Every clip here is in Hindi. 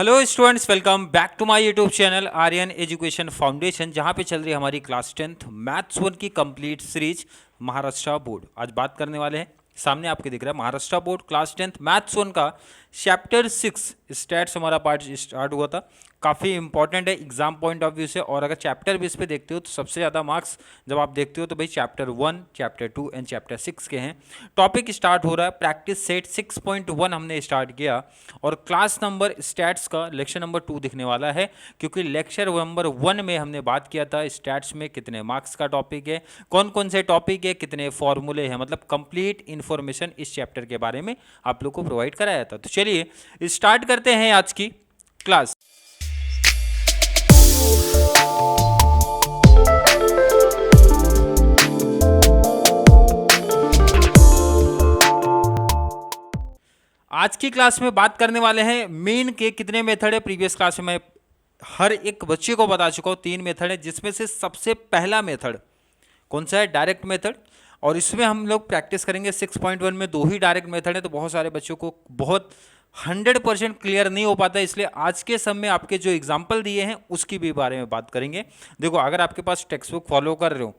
Hello students, welcome back to my YouTube channel Aryan Education Foundation, जहां पे चल रही है हमारी क्लास 10th मैथ्स 1 की कंप्लीट सीरीज महाराष्ट्र बोर्ड। आज बात करने वाले हैं, सामने आपके दिख रहा है Maharashtra board class 10th maths 1 का चैप्टर 6 स्टैट्स हमारा पार्ट स्टार्ट हुआ था। काफ़ी इंपॉर्टेंट है एग्जाम पॉइंट ऑफ व्यू से, और अगर चैप्टर बेस पे देखते हो तो सबसे ज़्यादा मार्क्स जब आप देखते हो तो भाई चैप्टर 1, चैप्टर 2 एंड चैप्टर 6 के हैं। टॉपिक स्टार्ट हो रहा है प्रैक्टिस सेट 6.1 हमने स्टार्ट किया, और क्लास नंबर स्टैट्स का लेक्चर नंबर 2 दिखने वाला है, क्योंकि लेक्चर नंबर 1 में हमने बात किया था स्टैट्स में कितने मार्क्स का टॉपिक है, कौन कौन से टॉपिक है, कितने फॉर्मूले हैं, मतलब कंप्लीट इन्फॉर्मेशन इस चैप्टर के बारे में आप लोग को प्रोवाइड कराया था। तो चलिए स्टार्ट करते हैं आज की क्लास। आज की क्लास में बात करने वाले हैं मीन के कितने मेथड है। प्रीवियस क्लास में मैं हर एक बच्चे को बता चुका हूँ 3 मेथड है, जिसमें से सबसे पहला मेथड कौन सा है, डायरेक्ट मेथड। और इसमें हम लोग प्रैक्टिस करेंगे 6.1 में 2 ही डायरेक्ट मेथड है, तो बहुत सारे बच्चों को बहुत 100% क्लियर नहीं हो पाता, इसलिए आज के समय आपके जो एग्जाम्पल दिए हैं उसकी भी बारे में बात करेंगे। देखो, अगर आपके पास टेक्स्ट बुक फॉलो कर रहे हो,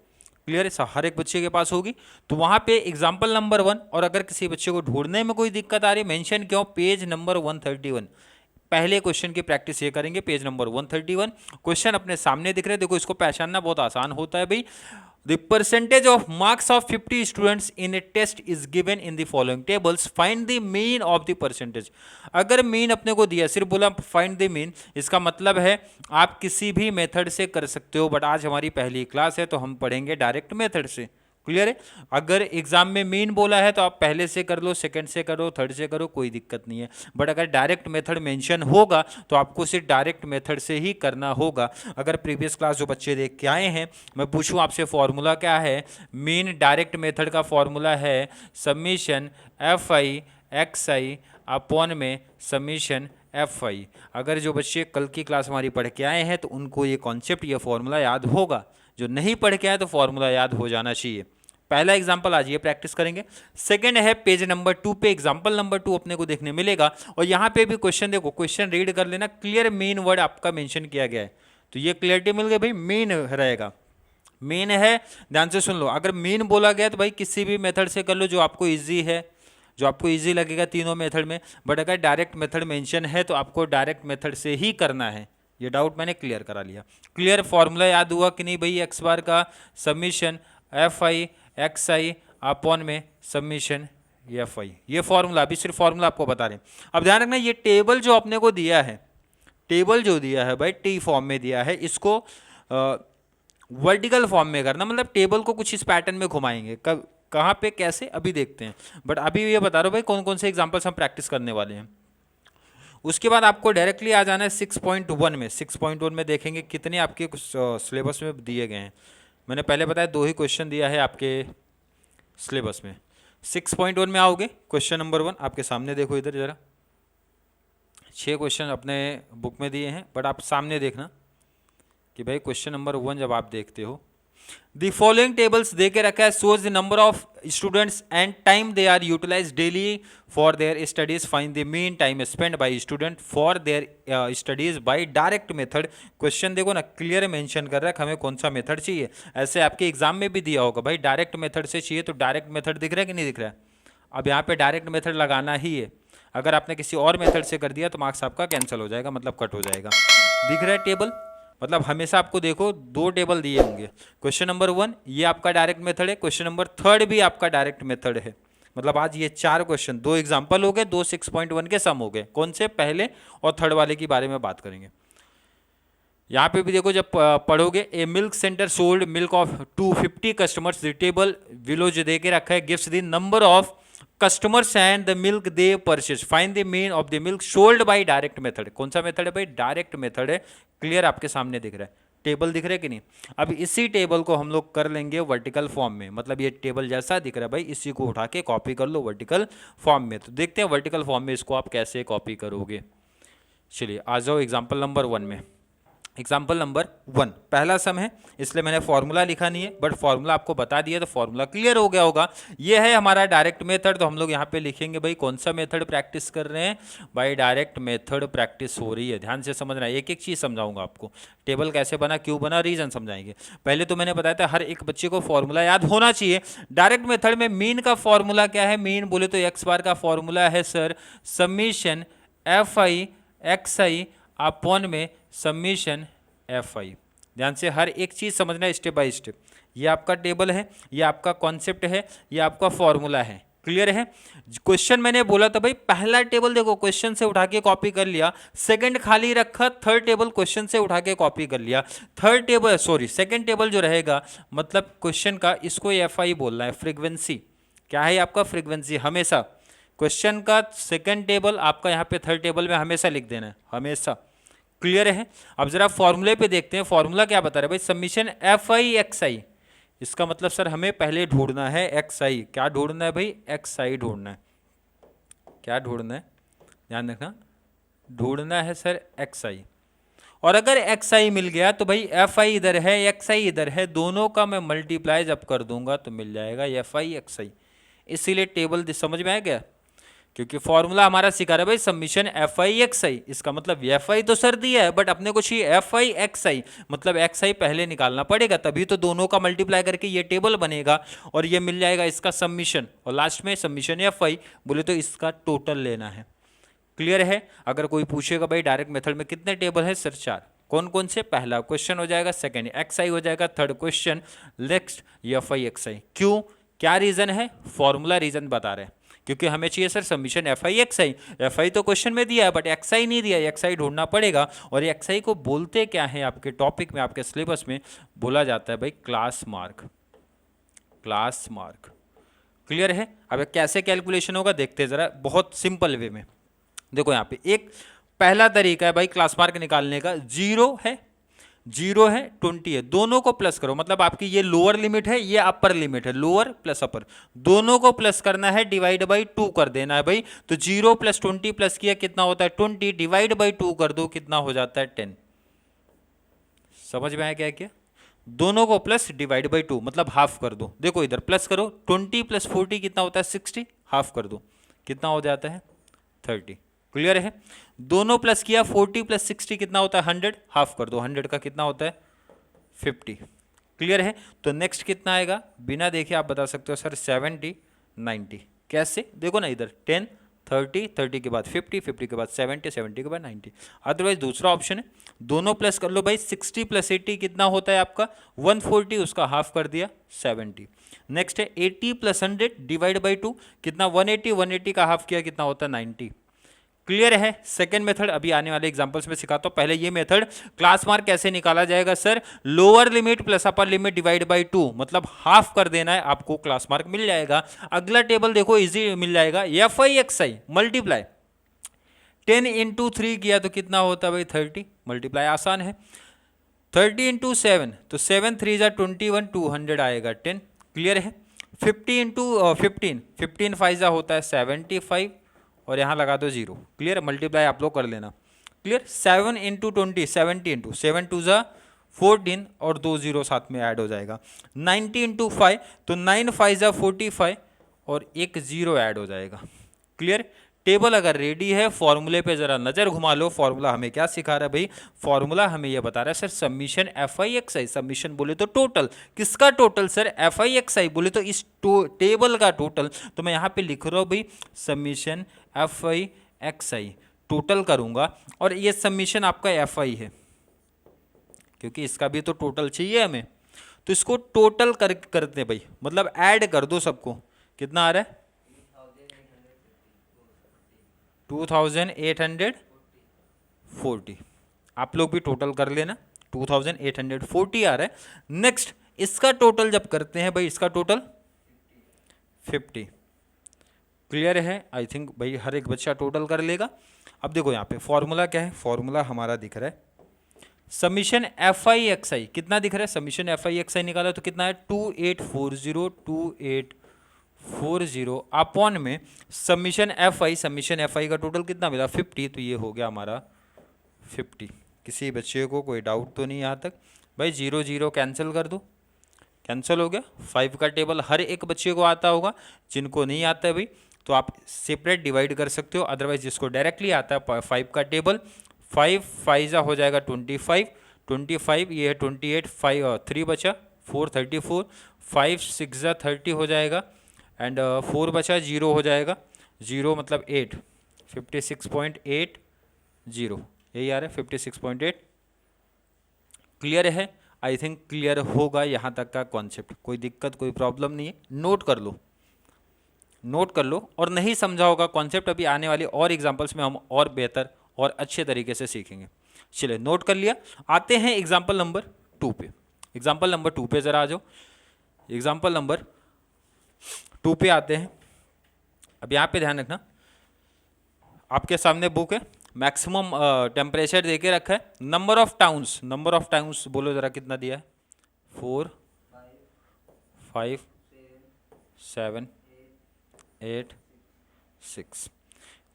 क्लियर है, हर एक बच्चे के पास होगी, तो वहां पे एग्जाम्पल नंबर 1, और अगर किसी बच्चे को ढूंढने में कोई दिक्कत आ रही है, मेंशन क्यों, पेज नंबर 131 पहले क्वेश्चन की प्रैक्टिस ये करेंगे। पेज नंबर 131 क्वेश्चन अपने सामने दिख रहे हैं, देखो इसको पहचानना बहुत आसान होता है भाई। The percentage of marks of 50 students in a test is given in the following tables. Find the mean of the percentage. अगर मीन अपने को दिया, सिर्फ बोला फाइंड द मीन, इसका मतलब है आप किसी भी मेथड से कर सकते हो, बट आज हमारी पहली क्लास है तो हम पढ़ेंगे डायरेक्ट मेथड से। क्लियर है। अगर एग्जाम में मीन बोला है तो आप पहले से कर लो, सेकंड से करो, थर्ड से करो, कोई दिक्कत नहीं है। बट अगर डायरेक्ट मेथड मेंशन होगा तो आपको सिर्फ डायरेक्ट मेथड से ही करना होगा। अगर प्रीवियस क्लास जो बच्चे देख के आए हैं, मैं पूछूं आपसे फॉर्मूला क्या है, मीन डायरेक्ट मेथड का फॉर्मूला है summation f i x i upon में समीशन एफ आई। अगर जो बच्चे कल की क्लास हमारी पढ़ के आए हैं तो उनको ये कॉन्सेप्ट, ये फॉर्मूला याद होगा। जो नहीं पढ़ के आए तो फॉर्मूला याद हो जाना चाहिए। पहला एग्जांपल आज ये प्रैक्टिस करेंगे। सेकंड है पेज नंबर 2 पे एग्जांपल नंबर 2 अपने को देखने मिलेगा, और यहाँ पे भी क्वेश्चन देखो, क्वेश्चन रीड कर लेना, क्लियर मेन वर्ड आपका मेंशन किया गया है, तो ये क्लियरिटी मिल गई भाई, मेन रहेगा, मेन है, ध्यान से सुन लो। अगर मेन बोला गया तो भाई किसी भी मेथड से कर लो जो आपको ईजी है, जो आपको इजी लगेगा तीनों मेथड में। बट अगर डायरेक्ट मेथड मेंशन है तो आपको डायरेक्ट मेथड से ही करना है। ये डाउट मैंने क्लियर करा लिया। क्लियर, फॉर्मूला याद हुआ कि नहीं भाई, एक्स बार का summation f i x i upon में समीशन एफ आई, ये फॉर्मूला, अभी सिर्फ फॉर्मूला आपको बता रहे हैं। अब ध्यान रखना, ये टेबल जो अपने को दिया है, टेबल जो दिया है भाई टी फॉर्म में दिया है, इसको वर्टिकल फॉर्म में करना, मतलब टेबल को कुछ इस पैटर्न में घुमाएंगे। कब, कहाँ पे, कैसे, अभी देखते हैं। बट अभी ये बता रहा हूँ भाई कौन कौन से एग्जाम्पल्स हम प्रैक्टिस करने वाले हैं। उसके बाद आपको डायरेक्टली आ जाना है 6.1 में। 6.1 में देखेंगे कितने आपके सिलेबस में दिए गए हैं। मैंने पहले बताया 2 ही क्वेश्चन दिया है आपके सिलेबस में। 6.1 में आओगे, क्वेश्चन नंबर 1 आपके सामने देखो, इधर जरा 6 क्वेश्चन अपने बुक में दिए हैं, बट आप सामने देखना कि भाई क्वेश्चन नंबर 1 जब आप देखते हो, द फॉलोइंग टेबल्स दे के रखा है, shows the number of students and time they are utilise daily for their studies, find the mean time spend by student for their studies by direct method. Question देखो ना, क्लियर मेंशन कर रहा है हमें कौन सा मेथड चाहिए। ऐसे आपके एग्जाम में भी दिया होगा भाई डायरेक्ट मेथड से चाहिए, तो डायरेक्ट मेथड दिख रहा है कि नहीं दिख रहा है। अब यहाँ पे डायरेक्ट मेथड लगाना ही है। अगर आपने किसी और मेथड से कर दिया तो मार्क्स आपका कैंसिल हो जाएगा, मतलब कट हो जाएगा। दिख रहा है टेबल, मतलब हमेशा आपको देखो 2 टेबल दिए होंगे। क्वेश्चन नंबर 1 ये आपका डायरेक्ट मेथड है, क्वेश्चन नंबर 3 भी आपका डायरेक्ट मेथड है। मतलब आज ये 4 क्वेश्चन, 2 एग्जांपल हो गए, 2 6.1 के सम हो गए। कौन से, पहले और थर्ड वाले की बारे में बात करेंगे। यहाँ पे भी देखो, जब पढ़ोगे, a milk center sold milk of 250 customers, the table below जो दे के रखा है gives the number of customers and the milk they purchase, find the mean of the milk sold by direct method. कौन सा मेथड है भाई, डायरेक्ट मेथड है। क्लियर, आपके सामने दिख रहा है, टेबल दिख रहा है कि नहीं। अब इसी टेबल को हम लोग कर लेंगे वर्टिकल फॉर्म में, मतलब ये टेबल जैसा दिख रहा है भाई, इसी को उठा के कॉपी कर लो वर्टिकल फॉर्म में। तो देखते हैं वर्टिकल फॉर्म में इसको आप कैसे कॉपी करोगे। चलिए आ जाओ एग्जाम्पल नंबर 1 में। एग्जाम्पल नंबर 1 पहला सम है, इसलिए मैंने फॉर्मूला लिखा नहीं है, बट फॉर्मूला आपको बता दिया तो फॉर्मूला क्लियर हो गया होगा। ये है हमारा डायरेक्ट मेथड, तो हम लोग यहाँ पे लिखेंगे भाई कौन सा मेथड प्रैक्टिस कर रहे हैं, भाई डायरेक्ट मेथड प्रैक्टिस हो रही है। ध्यान से समझना, एक एक चीज़ समझाऊंगा आपको, टेबल कैसे बना, क्यों बना, रीजन समझाएंगे। पहले तो मैंने बताया था हर एक बच्चे को फॉर्मूला याद होना चाहिए। डायरेक्ट मेथड में मीन का फॉर्मूला क्या है, मीन बोले तो एक्स बार का फॉर्मूला है sir summation f i x i upon में समीशन एफ आई। ध्यान से हर एक चीज समझना स्टेप बाय स्टेप। ये आपका टेबल है, ये आपका कॉन्सेप्ट है, ये आपका फॉर्मूला है। क्लियर है। क्वेश्चन मैंने बोला था भाई पहला टेबल देखो क्वेश्चन से उठा के कॉपी कर लिया, सेकंड खाली रखा, थर्ड टेबल क्वेश्चन से उठा के कॉपी कर लिया। Third table sorry second table जो रहेगा मतलब क्वेश्चन का, इसको एफ आई बोलना है, फ्रीक्वेंसी। क्या है आपका फ्रीक्वेंसी, हमेशा क्वेश्चन का सेकंड टेबल आपका यहाँ पे थर्ड टेबल में हमेशा लिख देना है, हमेशा। क्लियर है। अब जरा फॉर्मूले पे देखते हैं, फॉर्मूला क्या बता रहा है भाई, समीशन एफ आई एक्स आई। इसका मतलब सर हमें पहले ढूंढना है एक्स आई। क्या ढूंढना है भाई, एक्स आई ढूंढना है। क्या ढूंढना है, ध्यान रखना, ढूंढना है सर एक्स आई। और अगर एक्स आई मिल गया तो भाई एफ आई इधर है, एक्स आई इधर है, दोनों का मैं मल्टीप्लाई जब कर दूंगा तो मिल जाएगा एफ आई एक्स आई। इसीलिए टेबल समझ में आ गया, क्योंकि फॉर्मूला हमारा सिखा रहा है भाई समीशन एफ आई एक्स आई। इसका मतलब एफ आई तो सर दिया है, बट अपने को चाहिए एफ आई एक्स आई, मतलब एक्स आई पहले निकालना पड़ेगा, तभी तो दोनों का मल्टीप्लाई करके ये टेबल बनेगा और ये मिल जाएगा इसका समीशन, और लास्ट में समीशन एफ आई बोले तो इसका टोटल लेना है। क्लियर है। अगर कोई पूछेगा भाई डायरेक्ट मेथड में कितने टेबल है, सर 4। कौन कौन से, पहला क्वेश्चन हो जाएगा, सेकेंड एक्स आई हो जाएगा, third question next f i x i. क्यों, क्या रीजन है, फॉर्मूला रीजन बता रहे हैं, क्योंकि हमें चाहिए sir summation f i x I. F I तो क्वेश्चन में दिया है बट एक्स आई नहीं दिया, एक्स आई ढूंढना पड़ेगा। और एक्स आई को बोलते क्या है, आपके टॉपिक में आपके सिलेबस में बोला जाता है भाई class mark, class mark. Clear है। अब कैसे कैलकुलेशन होगा देखते हैं जरा, बहुत सिंपल वे में। देखो यहाँ पे एक पहला तरीका है भाई क्लास मार्क निकालने का, 0 है 20 है, दोनों को प्लस करो, मतलब आपकी ये लोअर लिमिट है, ये अपर लिमिट है, लोअर प्लस अपर, दोनों को प्लस करना है, डिवाइड बाई 2 कर देना है भाई। तो 0 + 20 प्लस किया कितना होता है 20, डिवाइड बाई 2 कर दो कितना हो जाता है 10। समझ में आया क्या क्या, दोनों को प्लस डिवाइड बाई 2 मतलब हाफ कर दो। देखो इधर प्लस करो, 20 + 40 कितना होता है 60, हाफ कर दो कितना हो जाता है 30। क्लियर है। दोनों प्लस किया, 40 + 60 कितना होता है 100, हाफ कर दो, 100 का कितना होता है 50। क्लियर है। तो नेक्स्ट कितना आएगा, बिना देखे आप बता सकते हो सर 70 90। कैसे, देखो ना इधर 10 30 30 के बाद 50 50 के बाद 70 70 के बाद 90। अदरवाइज दूसरा ऑप्शन है, दोनों प्लस कर लो भाई, 60 + 80 कितना होता है आपका 140, उसका हाफ कर दिया 70। नेक्स्ट है 80 + 100 डिवाइड बाई 2 कितना 180, 180 का हाफ किया कितना होता है 90। क्लियर है। सेकंड मेथड अभी आने वाले एग्जांपल्स में सिखाता हूं, पहले ये मेथड क्लास मार्क कैसे निकाला जाएगा sir, lower limit plus upper limit divide by 2 मतलब हाफ कर देना है, आपको क्लास मार्क मिल जाएगा। अगला टेबल देखो इजी मिल जाएगा, F i x I multiply 10 × 3 किया तो कितना होता है भाई 30, मल्टीप्लाई आसान है। 30 × 7 तो 7 3 = 21, 200 आएगा 10। क्लियर है। 50 × 15 15 5 होता है 75 और यहाँ लगा दो 0। क्लियर, मल्टीप्लाई आप लोग कर लेना। क्लियर। 7 × 20 70 × 7 2 = 14 और 2 0 साथ में ऐड हो जाएगा। 90 × 5 तो 9 5 = 45 और एक 0 ऐड हो जाएगा। क्लियर। टेबल अगर रेडी है, फॉर्मूले पे जरा नजर घुमा लो। फॉर्मूला हमें क्या सिखा रहा है भाई, फॉर्मूला हमें यह बता रहा है sir summation f i x i. Summation बोले तो टोटल, किसका total sir, f i x i बोले तो इस टेबल का टोटल। तो मैं यहाँ पे लिख रहा हूँ भाई summation f i x I, total करूंगा और ये समीशन आपका एफ आई है, क्योंकि इसका भी तो टोटल चाहिए हमें, तो इसको टोटल करते भाई, मतलब ऐड कर दो सबको। कितना आ रहा है 2840। आप लोग भी टोटल कर लेना, 2840 आ रहा है। नेक्स्ट इसका टोटल जब करते हैं भाई, इसका टोटल 50। क्लियर है। आई थिंक भाई हर एक बच्चा टोटल कर लेगा। अब देखो यहाँ पे फॉर्मूला क्या है, फॉर्मूला हमारा दिख रहा है समीशन एफ आई एक्स आई। कितना दिख रहा है, समीशन एफ आई एक्स आई निकाला तो कितना है 2840 अपॉन में समीशन एफ आई का टोटल कितना मिला 50, तो ये हो गया हमारा 50। किसी बच्चे को कोई डाउट तो नहीं यहाँ तक? भाई 0 0 कैंसिल कर दो, कैंसिल हो गया। 5 का टेबल हर एक बच्चे को आता होगा, जिनको नहीं आता है भाई तो आप सेपरेट डिवाइड कर सकते हो, अदरवाइज जिसको डायरेक्टली आता है 5 का टेबल, 5 5 हो जाएगा 25, 25 ये है 28, 5 3 बचा 4 34, 5 6 30 हो जाएगा, एंड 4 बचा 0 हो जाएगा, 0 मतलब 8, 56.80 यही आ रहा है 56.8। क्लियर है? आई थिंक क्लियर होगा यहाँ तक का कॉन्सेप्ट, कोई दिक्कत कोई प्रॉब्लम नहीं है। नोट कर लो, नोट कर लो, और नहीं समझा होगा कॉन्सेप्ट अभी आने वाले और एग्जांपल्स में हम और बेहतर और अच्छे तरीके से सीखेंगे। चलिए नोट कर लिया, आते हैं एग्जांपल नंबर 2 पे। एग्जांपल नंबर 2 पे जरा आ जाओ, एग्जांपल नंबर 2 पे आते हैं। अब यहाँ पे ध्यान रखना, आपके सामने बुक है, मैक्सिमम टेम्परेचर दे के रखा है, नंबर ऑफ टाउन्स बोलो जरा कितना दिया है? 4 5 7 8 6।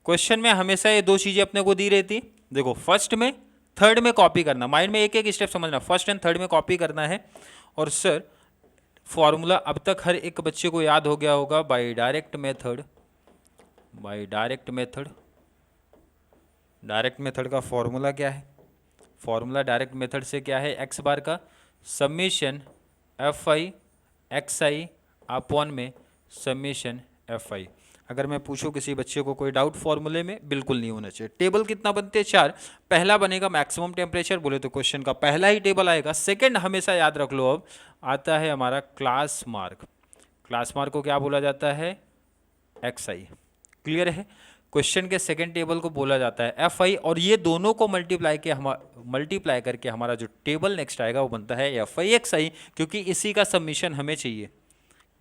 क्वेश्चन में हमेशा ये दो चीजें अपने को दी रहती, देखो फर्स्ट में थर्ड में कॉपी करना, माइंड में एक एक स्टेप समझना, फर्स्ट एंड थर्ड में कॉपी करना है। और सर फॉर्मूला अब तक हर एक बच्चे को याद हो गया होगा, बाय डायरेक्ट मेथड का फॉर्मूला क्या है? फॉर्मूला डायरेक्ट मेथड से क्या है? एक्स बार का summation f i x i upon में समीशन एफ आई। अगर मैं पूछूं किसी बच्चे को कोई डाउट फॉर्मूले में, बिल्कुल नहीं होना चाहिए। टेबल कितना बनते हैं? 4। पहला बनेगा मैक्सिमम टेम्परेचर, बोले तो क्वेश्चन का पहला ही टेबल आएगा। सेकंड हमेशा याद रख लो, अब आता है हमारा क्लास मार्क। क्लास मार्क को क्या बोला जाता है? एक्स आई। क्लियर है? क्वेश्चन के सेकंड टेबल को बोला जाता है एफ आई, और ये दोनों को मल्टीप्लाई करके हमारा जो टेबल नेक्स्ट आएगा वो बनता है एफ आई एक्स आई, क्योंकि इसी का सबमिशन हमें चाहिए।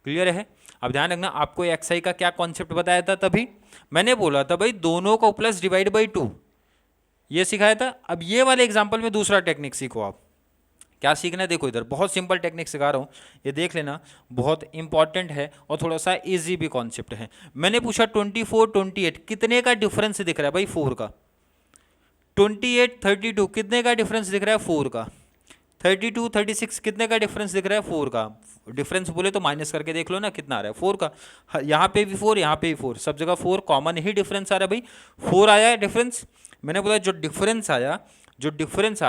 क्लियर है? अब ध्यान रखना, आपको एक्स आई का क्या कॉन्सेप्ट बताया था? तभी मैंने बोला था भाई दोनों को प्लस डिवाइड बाई 2, ये सिखाया था। अब ये वाले एग्जाम्पल में दूसरा टेक्निक सीखो। आप क्या सीखना है? देखो इधर बहुत सिंपल टेक्निक सिखा रहा हूँ, ये देख लेना, बहुत इंपॉर्टेंट है और थोड़ा सा इजी भी कॉन्सेप्ट है। मैंने पूछा 24 28 कितने का डिफरेंस दिख रहा है? भाई 4 का। 28 32 कितने का डिफरेंस दिख रहा है? 4 का। 32 36 कितने का डिफरेंस दिख रहा है? 4 का। डिफरेंस बोले तो माइनस करके देख लो ना कितना आ रहा है? 4 का। यहाँ पे भी 4, यहाँ पे भी 4, सब जगह 4 कॉमन ही डिफरेंस आ रहा है भाई, 4 आया है डिफरेंस। मैंने बोला जो डिफरेंस आ रहा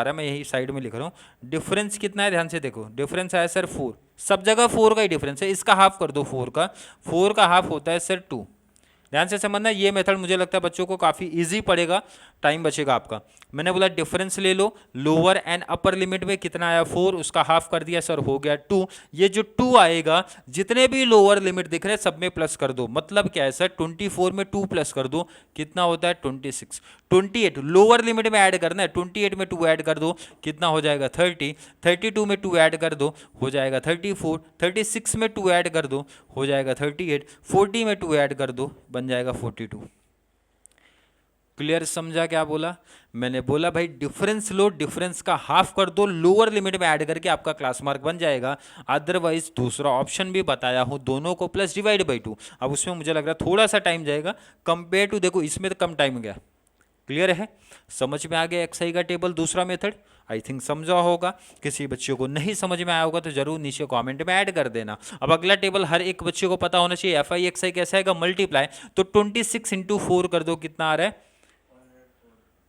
है, मैं यही साइड में लिख रहा हूँ, डिफरेंस कितना है? ध्यान से देखो, डिफरेंस आया सर 4, सब जगह 4 का ही डिफरेंस है। इसका हाफ कर दो 4 का, 4 का हाफ होता है सर 2। ध्यान से समझना, ये मेथड मुझे लगता है बच्चों को काफ़ी इजी पड़ेगा, टाइम बचेगा आपका। मैंने बोला डिफरेंस ले लो, लोअर एंड अपर लिमिट में कितना आया? 4, उसका हाफ कर दिया सर, हो गया 2। ये जो 2 आएगा, जितने भी लोअर लिमिट दिख रहे हैं सब में प्लस कर दो। मतलब क्या है सर? 24 में 2 प्लस कर दो, कितना होता है? 26। 28 लोअर लिमिट में ऐड करना है, 28 में 2 ऐड कर दो, कितना हो जाएगा? 30। 32 में 2 ऐड कर दो, हो जाएगा 34। 36 में 2 ऐड कर दो, हो जाएगा 38। 40 में 2 ऐड कर दो, बन जाएगा 42। क्लियर? समझा क्या बोला? मैंने बोला भाई डिफरेंस लो, डिफरेंस का हाफ कर दो, लोअर लिमिट में ऐड करके आपका क्लास मार्क बन जाएगा। अदरवाइज दूसरा ऑप्शन भी बताया हूं, दोनों को प्लस डिवाइड बाई 2। अब उसमें मुझे लग रहा है थोड़ा सा टाइम जाएगा कंपेयर टू, देखो इसमें तो कम टाइम गया। क्लियर है? समझ में आ गया एक्स आई का टेबल दूसरा मेथड? आई थिंक समझा होगा। किसी बच्चे को नहीं समझ में आया होगा तो जरूर नीचे कमेंट में ऐड कर देना। अब अगला टेबल हर एक बच्चे को पता होना चाहिए, एफ आई एक्स आई कैसा आएगा? मल्टीप्लाई। तो 26 इंटू 4 कर दो, कितना आ रहा है?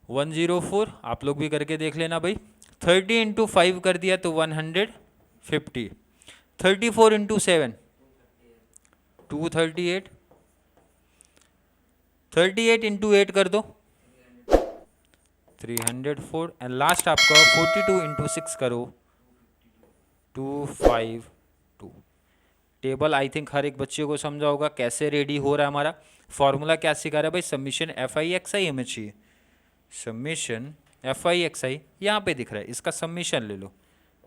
104। आप लोग भी करके देख लेना भाई। 30 इंटू 5 कर दिया तो 150। 34 इंटू 7 238। 38 इंटू 8 कर दो 304। एंड लास्ट आपका 42 इंटू 6 करो 252। टेबल आई थिंक हर एक बच्चे को समझा होगा कैसे रेडी हो रहा है हमारा। फॉर्मूला क्या सिखा रहा है भाई? समीशन एफ आई एक्स आई हमें चाहिए, समीशन एफ आई एक्स आई यहाँ पे दिख रहा है, इसका समीशन ले लो।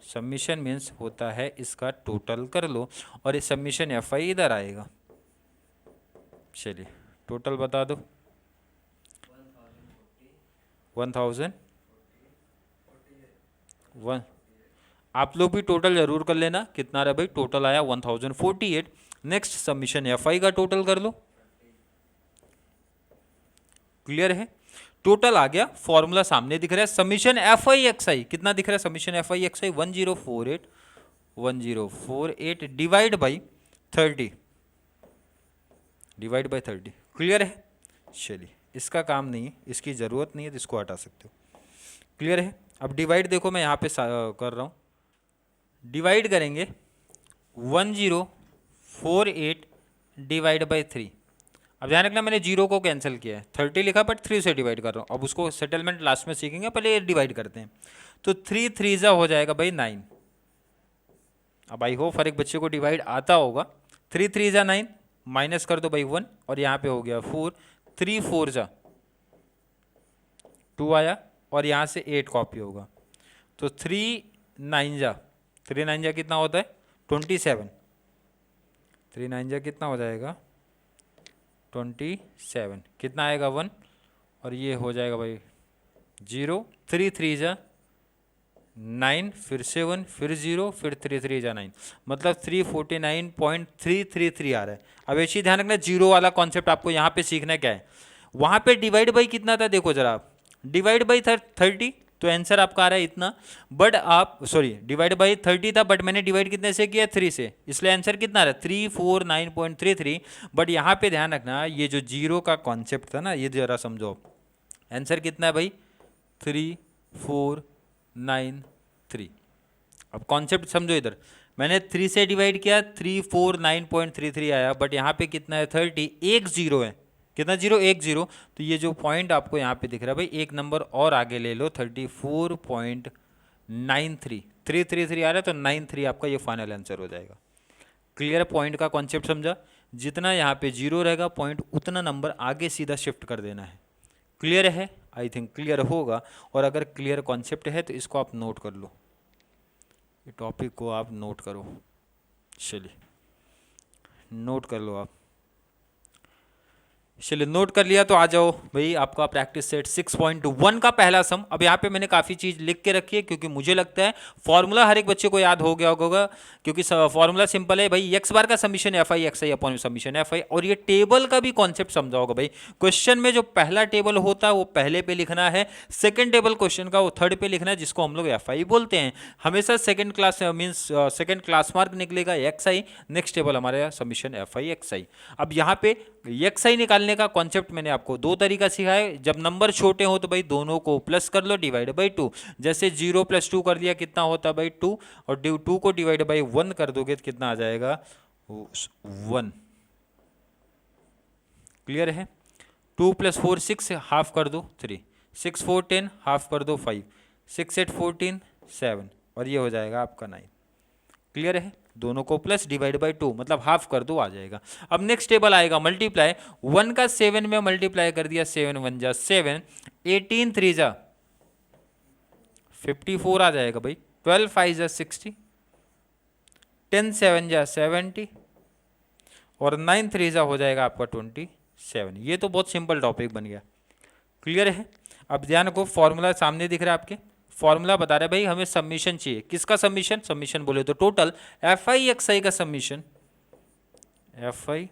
समीशन मीन्स होता है इसका टोटल कर लो, और ये समीशन एफ आई इधर आएगा। चलिए टोटल बता दो। 1000 1। आप लोग भी टोटल जरूर कर लेना, कितना रहा भाई? टोटल आया 1048। नेक्स्ट समीशन एफ आई का टोटल कर लो। क्लियर है? टोटल आ गया, फॉर्मूला सामने दिख रहा है, समीशन एफ आई एक्स आई कितना दिख रहा है, summation f i x I 1048 divide by 30, divide by 30। Clear है? चलिए, इसका काम नहीं है, इसकी ज़रूरत नहीं है, तो इसको हटा सकते हो। क्लियर है? अब डिवाइड देखो, मैं यहाँ पे कर रहा हूँ, डिवाइड करेंगे 1048 डिवाइड बाई 3। अब ध्यान रखना, मैंने जीरो को कैंसिल किया है, 30 लिखा बट 3 से डिवाइड कर रहा हूँ। अब उसको सेटलमेंट लास्ट में सीखेंगे, पहले ये डिवाइड करते हैं। तो 3 3 हो जाएगा भाई 9। अब आई होप हर एक बच्चे को डिवाइड आता होगा। 3 3 9, माइनस कर दो भाई 1, और यहाँ पे हो गया 4, 3 4 2 आया, और यहाँ से 8 कॉपी होगा। तो 3 9 कितना होता है 27। 3 9 कितना हो जाएगा 27, कितना आएगा 1, और ये हो जाएगा भाई 0, 3 3 9, फिर से 1, फिर 0, फिर 3 3 9, मतलब 349.333 आ रहा है। अब ऐसे ध्यान रखना, जीरो वाला कॉन्सेप्ट आपको यहाँ पे सीखना क्या है। वहाँ पे डिवाइड बाई कितना था, देखो जरा आप, डिवाइड बाई 30, तो आंसर आपका आ रहा है इतना। बट आप सॉरी, डिवाइड बाई 30 था, बट मैंने डिवाइड कितने से किया 3 से, इसलिए आंसर कितना आ रहा है 349.33। बट यहाँ पे ध्यान रखना, ये जो जीरो का कॉन्सेप्ट था ना, ये जरा समझो। आंसर कितना है भाई 3493। अब कॉन्सेप्ट समझो, इधर मैंने 3 से डिवाइड किया, 349.33 आया, बट यहाँ पे कितना है 30, एक जीरो है, कितना जीरो, एक जीरो। तो ये जो पॉइंट आपको यहाँ पे दिख रहा है भाई, एक नंबर और आगे ले लो, 34.93, 333 आ रहा है, तो 93 आपका ये फाइनल आंसर हो जाएगा। क्लियर? पॉइंट का कॉन्सेप्ट समझा? जितना यहाँ पे जीरो रहेगा पॉइंट, उतना नंबर आगे सीधा शिफ्ट कर देना है। क्लियर है? आई थिंक क्लियर होगा। और अगर क्लियर कॉन्सेप्ट है तो इसको आप नोट कर लो, ये टॉपिक को आप नोट करो। चलिए, नोट कर लो आप। चलिए, नोट कर लिया तो आ जाओ भाई, आपका प्रैक्टिस सेट 6.1 का पहला सम। अब यहाँ पे मैंने काफ़ी चीज़ लिख के रखी है, क्योंकि मुझे लगता है फॉर्मूला हर एक बच्चे को याद हो गया होगा, क्योंकि फॉर्मूला सिंपल है भाई, एक्स बार का summation f i x i upon summation f आई। और ये टेबल का भी कॉन्सेप्ट समझा होगा भाई। क्वेश्चन में जो पहला टेबल होता है वो पहले पे लिखना है, सेकेंड टेबल क्वेश्चन का वो थर्ड पे लिखना है, जिसको हम लोग एफ आई बोलते हैं। हमेशा second class means second class mark निकलेगा एक्स आई, नेक्स्ट टेबल हमारे समीशन एफ आई एक्स आई। अब यहाँ पे एक्स आई निकालने का कॉन्सेप्ट मैंने आपको दो तरीका सिखाया है। जब नंबर छोटे हो तो भाई दोनों को प्लस कर लो, डिवाइड बाई 2। जैसे 0 + 2 कर दिया, कितना होता है भाई 2, और 2 को डिवाइड बाई 1 कर दोगे तो कितना आ जाएगा 1। क्लियर है? 2 + 4 6, हाफ कर दो 3, 6 4 10, हाफ कर दो 5, 6 8 14 7, और ये हो जाएगा आपका 9। क्लियर है? दोनों को प्लस, डिवाइड बाई 2, मतलब हाफ कर दो, आ जाएगा। अब नेक्स्ट टेबल आएगा मल्टीप्लाई, 1 का 7 में मल्टीप्लाई कर दिया, 7 1 जा 7, 18 3 जा 54 आ जाएगा भाई, 12 5 जा 60, 10 7 जा 70, और 9 3 जा हो जाएगा आपका 27। ये तो बहुत सिंपल टॉपिक बन गया। क्लियर है? अब ध्यान रखो, फॉर्मूला सामने दिख रहा है आपके, फॉर्मूला बता रहे भाई हमें सबमिशन चाहिए। किसका सबमिशन? सबमिशन बोले तो टोटल एफ आई एक्स आई का सबमिशन, एफ आई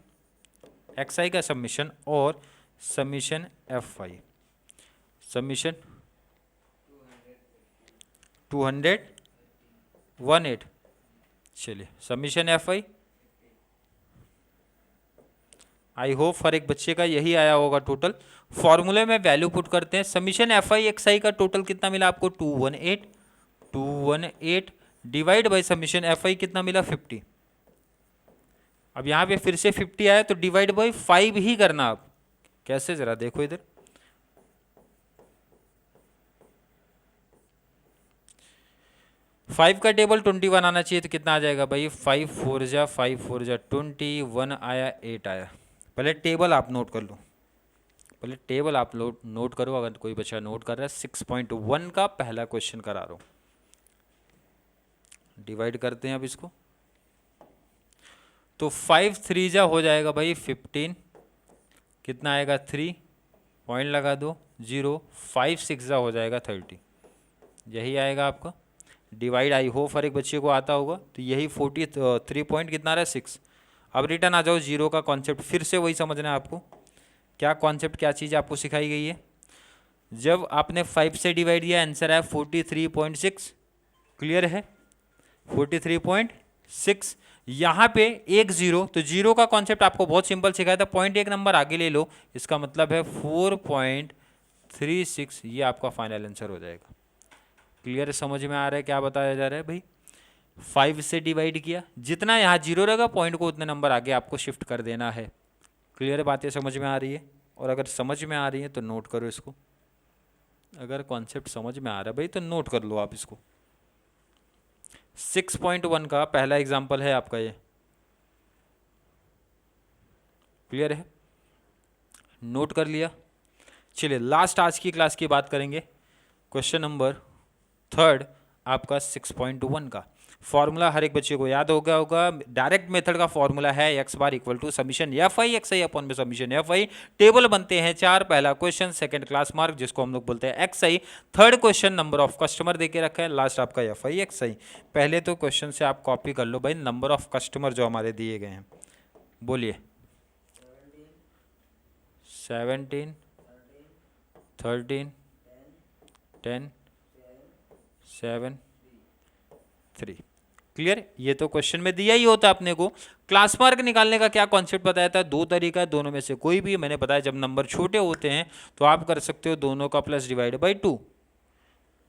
एक्स आई का सबमिशन, और सबमिशन एफ आई, सबमिशन 218। चलिए, सबमिशन एफ आई होप हर एक बच्चे का यही आया होगा टोटल। फॉर्मूले में वैल्यू पुट करते हैं, समीशन एफ आई एक्स आई का टोटल कितना मिला आपको 218 डिवाइड बाई समीशन एफ आई कितना मिला 50। अब यहाँ पे फिर से 50 आया तो डिवाइड बाई 5 ही करना। आप कैसे, जरा देखो इधर, फाइव का टेबल 21 आना चाहिए, तो कितना आ जाएगा भाई 5 4 जा 21 आया, 8 आया। पहले टेबल आप नोट कर लो, पहले टेबल आप नोट करो, अगर कोई बच्चा नोट कर रहा है। 6.1 का पहला क्वेश्चन करा रहा हूँ। डिवाइड करते हैं अब इसको, तो 5 3 जा हो जाएगा भाई 15, कितना आएगा 3, पॉइंट लगा दो 0, 5 6 जा हो जाएगा 30, यही आएगा आपका। डिवाइड आई होप हर एक बच्चे को आता होगा, तो यही 43 पॉइंट कितना रहा 6। अब रिटर्न आ जाओ, जीरो का कॉन्सेप्ट फिर से वही समझना है आपको, क्या कॉन्सेप्ट क्या चीज़ आपको सिखाई गई है। जब आपने 5 से डिवाइड किया आंसर है 43.6। क्लियर है, 43.6। यहाँ पे एक जीरो, तो जीरो का कॉन्सेप्ट आपको बहुत सिंपल सिखाया था, पॉइंट एक नंबर आगे ले लो, इसका मतलब है 4.36, ये आपका फाइनल आंसर हो जाएगा। क्लियर, समझ में आ रहा है क्या बताया जा रहा है भाई? 5 से डिवाइड किया, जितना यहाँ जीरो रहेगा पॉइंट को उतने नंबर आगे आपको शिफ्ट कर देना है। क्लियर, बातें समझ में आ रही है? और अगर समझ में आ रही है तो नोट करो इसको, अगर कॉन्सेप्ट समझ में आ रहा है भाई तो नोट कर लो आप इसको। 6.1 का पहला एग्जाम्पल है आपका ये। क्लियर है, नोट कर लिया। चलिए लास्ट आज की क्लास की बात करेंगे। क्वेश्चन नंबर 3 आपका 6.1 का फॉर्मूला हर एक बच्चे को याद हो गया होगा। डायरेक्ट मेथड का फॉर्मूला है x bar equal to summation f i x i upon में समीशन एफ आई। टेबल बनते हैं 4, पहला क्वेश्चन, सेकंड क्लास मार्क जिसको हम लोग बोलते हैं x I, third question number of customer देके रखा है, लास्ट आपका एफ आई एक्स आई। पहले तो क्वेश्चन से आप कॉपी कर लो भाई नंबर ऑफ कस्टमर जो हमारे दिए गए हैं, बोलिए। 17, 13, 10, 7, 3। क्लियर, ये तो क्वेश्चन में दिया ही होता अपने को। क्लास मार्क निकालने का क्या कॉन्सेप्ट बताया था? 2 तरीका है, दोनों में से कोई भी। मैंने बताया जब नंबर छोटे होते हैं तो आप कर सकते हो दोनों का प्लस डिवाइड बाई 2।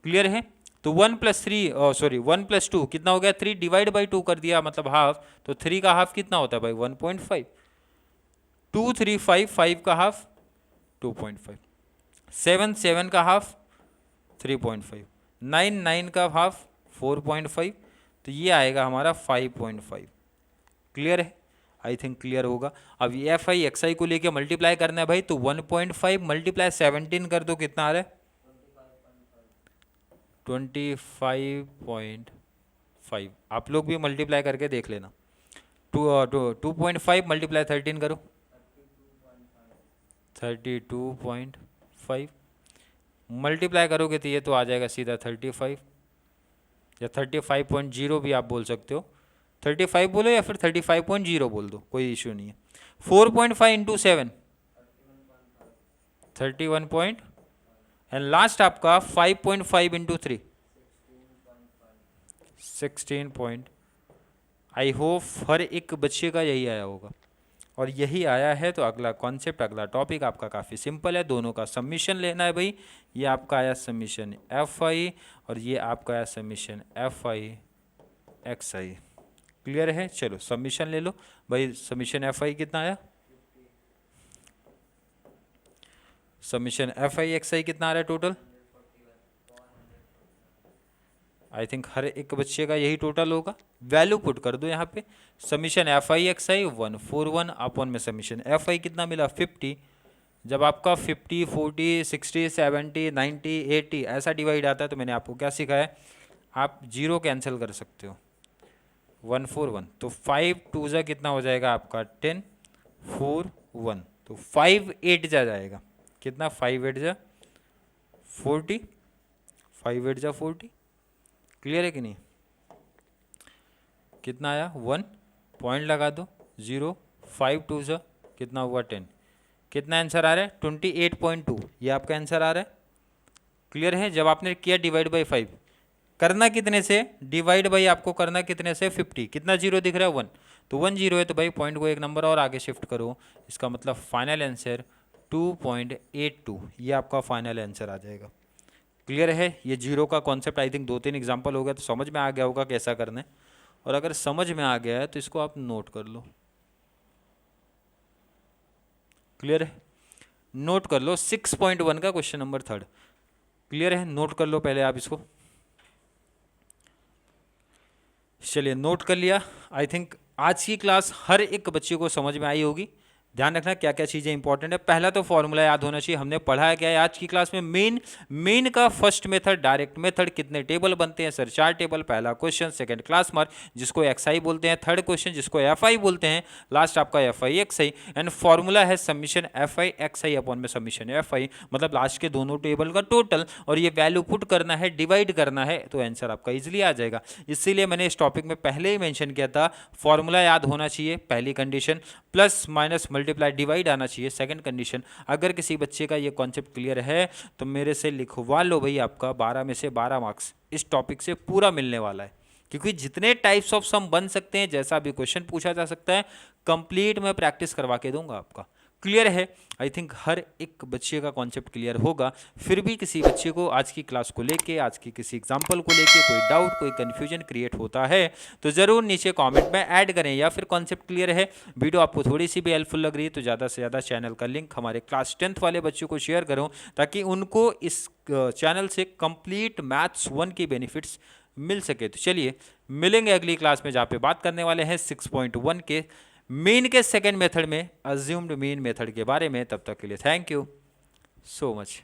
क्लियर है, तो 1 + 2 कितना हो गया? 3 डिवाइड बाई 2 कर दिया मतलब हाफ, तो 3 का हाफ कितना होता है भाई? 1.5। 2 3 5, 5 का हाफ 2.5, 7 7 का हाफ 3.5, 9 9 का हाफ 4.5, तो ये आएगा हमारा 5.5। क्लियर है, आई थिंक क्लियर होगा। अब ये एफ आई एक्स आई को लेके मल्टीप्लाई करना है भाई, तो 1.5 मल्टीप्लाई 17 कर दो, कितना आ रहा है? 25.5। आप लोग भी मल्टीप्लाई करके देख लेना। 2.5 मल्टीप्लाई 13 करो, 32.5 मल्टीप्लाई करोगे तो ये तो आ जाएगा सीधा 35 या 35.0 भी आप बोल सकते हो। 35 बोलो या फिर 35.0 बोल दो, कोई इश्यू नहीं है। 4.5 इंटू 7 31 एंड लास्ट आपका 5.5 इंटू 3 16 आई होप हर एक बच्चे का यही आया होगा, और यही आया है तो अगला कॉन्सेप्ट, अगला टॉपिक आपका काफ़ी सिंपल है। दोनों का सबमिशन लेना है भाई। ये आपका आया सबमिशन एफ आई और ये आपका आया submission f i x I. Clear है, चलो सबमिशन ले लो भाई। सबमिशन एफ आई कितना आया? सबमिशन एफ आई एक्स आई कितना आ रहा है टोटल? आई थिंक हर एक बच्चे का यही टोटल होगा। वैल्यू पुट कर दो यहाँ पे। Submission f i x I 141 upon में सबमिशन एफ आई कितना मिला? 50। जब आपका 50, 40, 60, 70, 90, 80 ऐसा डिवाइड आता है तो मैंने आपको क्या सिखाया है? आप जीरो कैंसिल कर सकते हो। 141 तो 5 2 जा कितना हो जाएगा आपका? 10, 4 1 तो 5 8 जा जाएगा। कितना? 5 8 जा 40, 5 8 जा 40। क्लियर है कि नहीं? कितना आया? 1 पॉइंट लगा दो 0, 5 2 जा कितना हुआ? 10। कितना आंसर आ रहा है? 28.2, ये आपका आंसर आ रहा है। क्लियर है, जब आपने किया डिवाइड बाई 5 करना कितने से? डिवाइड बाई आपको करना कितने से? 50। कितना जीरो दिख रहा है? 1, तो 1 0 है तो भाई पॉइंट को एक नंबर और आगे शिफ्ट करो। इसका मतलब फाइनल आंसर 2.82, ये आपका फाइनल आंसर आ जाएगा। क्लियर है, ये जीरो का कॉन्सेप्ट आई थिंक 2-3 एग्जाम्पल हो गया तो समझ में आ गया होगा कैसा करना है। और अगर समझ में आ गया है तो इसको आप नोट कर लो। क्लियर है, नोट कर लो। 6.1 का क्वेश्चन नंबर 3। क्लियर है, नोट कर लो पहले आप इसको। चलिए नोट कर लिया। आई थिंक आज की क्लास हर एक बच्चे को समझ में आई होगी। ध्यान रखना क्या क्या चीज़ें इंपॉर्टेंट है। पहला तो फॉर्मूला याद होना चाहिए, हमने पढ़ा है क्या है आज की क्लास में? मेन का फर्स्ट मेथड डायरेक्ट मेथड। कितने टेबल बनते हैं सर? 4 टेबल। पहला क्वेश्चन, सेकंड क्लास मार्क जिसको एक्स आई बोलते हैं, थर्ड क्वेश्चन जिसको एफ आई बोलते हैं, लास्ट आपका f i x i. And formula है summation f i x i upon में सबमिशन एफ आई, मतलब लास्ट के दोनों टेबल का टोटल, और ये वैल्यू पुट करना है, डिवाइड करना है, तो आंसर आपका इजिली आ जाएगा। इसीलिए मैंने इस टॉपिक में पहले ही मेंशन किया था फॉर्मूला याद होना चाहिए, पहली condition. Plus minus multiply divide आना चाहिए, सेकंड कंडीशन। अगर किसी बच्चे का ये कॉन्सेप्ट क्लियर है तो मेरे से लिखवा लो भाई, आपका 12 में से 12 मार्क्स इस टॉपिक से पूरा मिलने वाला है, क्योंकि जितने टाइप्स ऑफ सम बन सकते हैं, जैसा भी क्वेश्चन पूछा जा सकता है, कंप्लीट मैं प्रैक्टिस करवा के दूंगा आपका। क्लियर है? आई थिंक हर एक बच्चे का कॉन्सेप्ट क्लियर होगा। फिर भी किसी बच्चे को आज की क्लास को लेके, आज की किसी एग्जाम्पल को लेके कोई डाउट, कोई कन्फ्यूजन क्रिएट होता है तो ज़रूर नीचे कमेंट में ऐड करें, या फिर कॉन्सेप्ट क्लियर है, वीडियो आपको थोड़ी सी भी हेल्पफुल लग रही है तो ज़्यादा से ज़्यादा चैनल का लिंक हमारे क्लास 10th वाले बच्चों को शेयर करो, ताकि उनको इस चैनल से कंप्लीट मैथ्स 1 की बेनिफिट्स मिल सके। तो चलिए मिलेंगे अगली क्लास में, जहाँ पे बात करने वाले हैं 6.1 के मीन के सेकेंड मेथड में, अज्यूम्ड मीन मेथड के बारे में। तब तक के लिए थैंक यू सो मच।